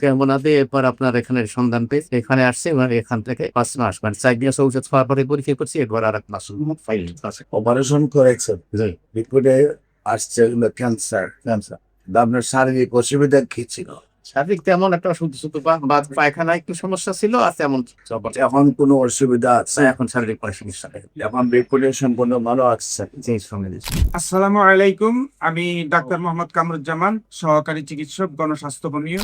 কেমন আছে এরপর আপনার এখানে সন্ধান পেয়ে এখানে আসছে এবং এখান থেকে 5 মাস মানে 4 মাস ঔষধ খাওয়ার পরে পরীক্ষা করছি এরপর আর 1 মাস ফাইল আছে। অপারেশন করেছেন, জি রিপোর্টে আসছে ক্যান্সার। আপনার শারীরিক অসুবিধা কি ছিল? শারীরিক তেমন একটা শুধু শুধু বা পায়খানা একটু সমস্যা ছিল আর তেমন এখন কোনো অসুবিধা আছে? এখন শারীরিক কোনো সমস্যা নেই। এখন রিপোর্টে সম্পূর্ণ ভালো আসছে। জি সঙ্গে দিচ্ছি। আসসালামু আলাইকুম। আমি ডাক্তার মোহাম্মদ কামরুজ্জামান, সহকারী চিকিৎসক, গণস্বাস্থ্য হোমিও।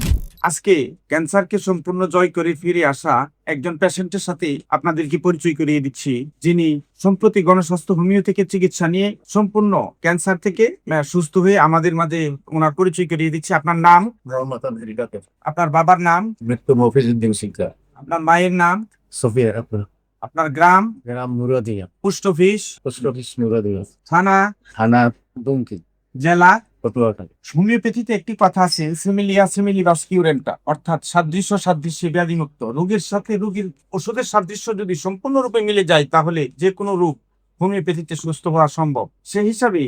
আজকে ক্যান্সারকে সম্পূর্ণ জয় করে ফিরে আসা একজন পেশেন্টের সাথে আপনাদেরকে পরিচয় করিয়ে দিচ্ছি, যিনি সম্প্রতি গণস্বাস্থ্য হোমিও থেকে চিকিৎসা নিয়ে সম্পূর্ণ ক্যান্সার থেকে সুস্থ হয়ে আমাদের মাঝে ওনার পরিচয় করিয়ে দিচ্ছি। আপনার নাম? মোহাম্মদ আমির কাকে আপনার বাবার নাম? মৃত্যু মফিজউদ্দিন শিকদার। আপনার মায়ের নাম? সোফিয়া আপনার আপনার গ্রাম? গ্রাম নুরাদিয়া, পোস্ট অফিস? পোস্ট অফিস নুরাদিয়া, থানা? থানা দুমকি, জেলা? পটুয়াখালী। হোমিওপ্যাথিতে একটি কথা আছে, সিমিলিয়া সিমিলিবাস কিউরেন্টা, অর্থাৎ সাদৃশ্য সাদৃশ্যে ব্যাধিমুক্ত। রোগের সাথে রোগীর ওষুধের সাদৃশ্য যদি সম্পূর্ণরূপে মিলে যায় তাহলে যে কোনো রোগ হোমিওপ্যাথিতে সুস্থ হওয়া সম্ভব। সেই হিসাবে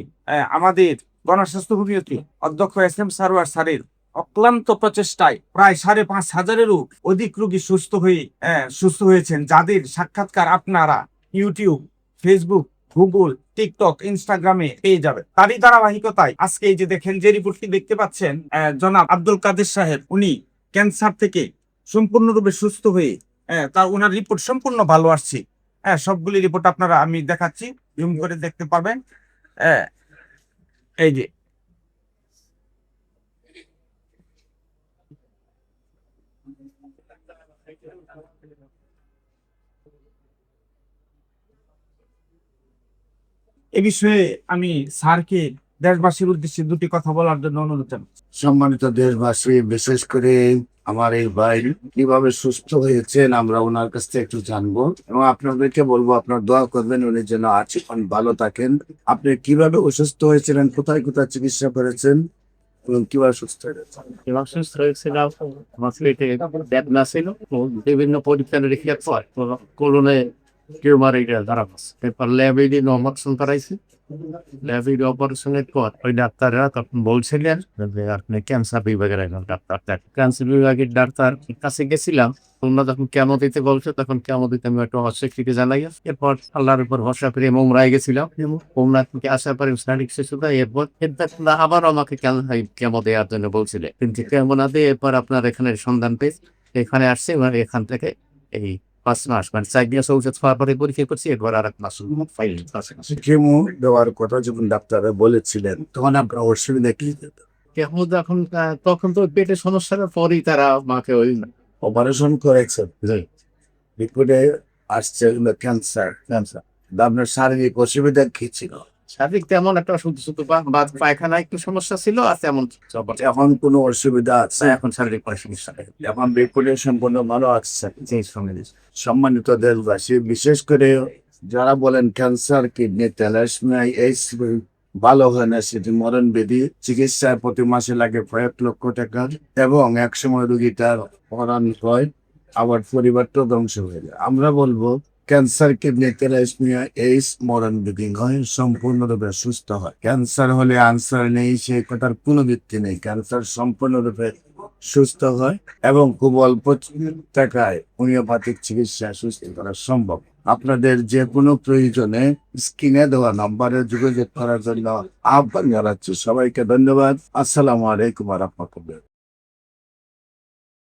আমাদের গণস্বাস্থ্য হোমিওপ্যাথি অধ্যক্ষ SM সারোয়ার স্যারের অক্লান্ত প্রচেষ্টায় প্রায় 5,500-এরও অধিক রোগী সুস্থ হয়েছেন, যাদের সাক্ষাৎকার আপনারা ইউটিউব, ফেসবুক, গুগল, টিকটক, ইনস্টাগ্রামে পেয়ে যাবে। তারই ধারাবাহিকতায় আজকে এই যে দেখেন যে রিপোর্টটি দেখতে পাচ্ছেন, জনাব আব্দুল কাদের সাহেব, উনি ক্যান্সার থেকে সম্পূর্ণরূপে সুস্থ হয়ে তার ওনার রিপোর্ট সম্পূর্ণ ভালো আসছে। সবগুলি রিপোর্ট আপনারা আমি দেখাচ্ছি, জুম করে দেখতে পাবেন। এই যে এ বিষয়ে আমি স্যারকে দেশবাসীর উদ্দেশ্যে দুটি কথা বলার জন্য অনুরোধ জানাচ্ছি। সম্মানিত দেশবাসী, বিশেষ করে আমার এই ভাই কিভাবে সুস্থ হয়েছেন আমরা ওনার কাছ থেকে একটু জানবো এবং আপনাদেরকে বলবো আপনার দোয়া করবেন উনি যেন আজীবন ভালো থাকেন। আপনি কিভাবে অসুস্থ হয়েছিলেন, কোথায় কোথায় চিকিৎসা করেছেন এবং কিভাবে সুস্থ হয়েছেন? সুস্থ হয়েছিলাম, আমার পেটে বেদনা ছিল, বিভিন্ন পরীক্ষা নিরীক্ষার পর কোলনে টিউমার এটা ধরা পড়ছে। এরপর ল্যাবে দিয়ে অপারেশন করাইছি। ল্যাবে অপারেশনের পর ওই ডাক্তাররা তখন বলছিলেন যে আপনি ক্যান্সার বিভাগের একজন ডাক্তার। ক্যান্সার বিভাগের ডাক্তার কাছে গেছিলাম, তোমরা যখন কেমো দিতে বলছো তখন কেমো দিতে আমি একটু অস্বীকৃতি জানাই। এরপর আল্লাহর উপর ভরসা করে মোমরাই গেছিলাম। মোমরা থেকে আসার পরে শারীরিক সুস্থতা, এরপর আবার আমাকে কেমো দেওয়ার জন্য বলছিলেন, কিন্তু কেমো না দিয়ে এরপর আপনার এখানে সন্ধান পেয়ে এখানে আসছে এবং এখান থেকে এই 5 মাস মানে 4 মাস ঔষধ খাওয়ার পরে পরীক্ষা করছি এরপর আর 1 মাস ফাইল আছে। কেমো দেওয়ার কথা যখন ডাক্তাররা বলেছিলেন তখন আপনার অসুবিধা কি? কেমন যখন তখন তো পেটের সমস্যার পরেই তারা আমাকে ওই অপারেশন করেছেন, জি রিপোর্টে আসছে ক্যান্সার। আপনার শারীরিক অসুবিধা কি ছিল? শারীরিক তেমন একটা শুধু শুধু বা পায়খানা একটু সমস্যা ছিল আর তেমন এখন কোনো অসুবিধা আছে? এখন শারীরিক কোনো সমস্যা নেই। এখন রিপোর্টে সম্পূর্ণ ভালো আসছে। জি সঙ্গে দিচ্ছি। সম্মানিত দেশবাসী, বিশেষ করে যারা বলেন ক্যান্সার, কিডনি, থ্যালাসেমিয়া এই ভালো হয় না, সেটি মরণ ব্যাধি, চিকিৎসায় প্রতি মাসে লাগে কয়েক লক্ষ টাকা এবং একসময় রোগীটার মরণ হয়, আবার পরিবারটাও ধ্বংস হয়ে যায়। আমরা বলবো ক্যান্সার, কিডনি, থ্যালাসেমিয়া এইস মরণ ব্যাধি হয়, সম্পূর্ণরূপে সুস্থ হয়। ক্যান্সার হলে আনসার নেই সেই কথার কোনো ভিত্তি নেই। ক্যান্সার সম্পূর্ণরূপে সুস্থ হয় এবং খুব অল্প টাকায় হোমিওপ্যাথিক চিকিৎসা সুস্থ করা সম্ভব। আপনাদের যে কোনো প্রয়োজনে স্ক্রিনে দেওয়া নম্বরে যোগাযোগ করার জন্য আহ্বান জানাচ্ছি। সবাইকে ধন্যবাদ। আসসালামু আলাইকুম ওয়া রাহমাতুল্লাহ।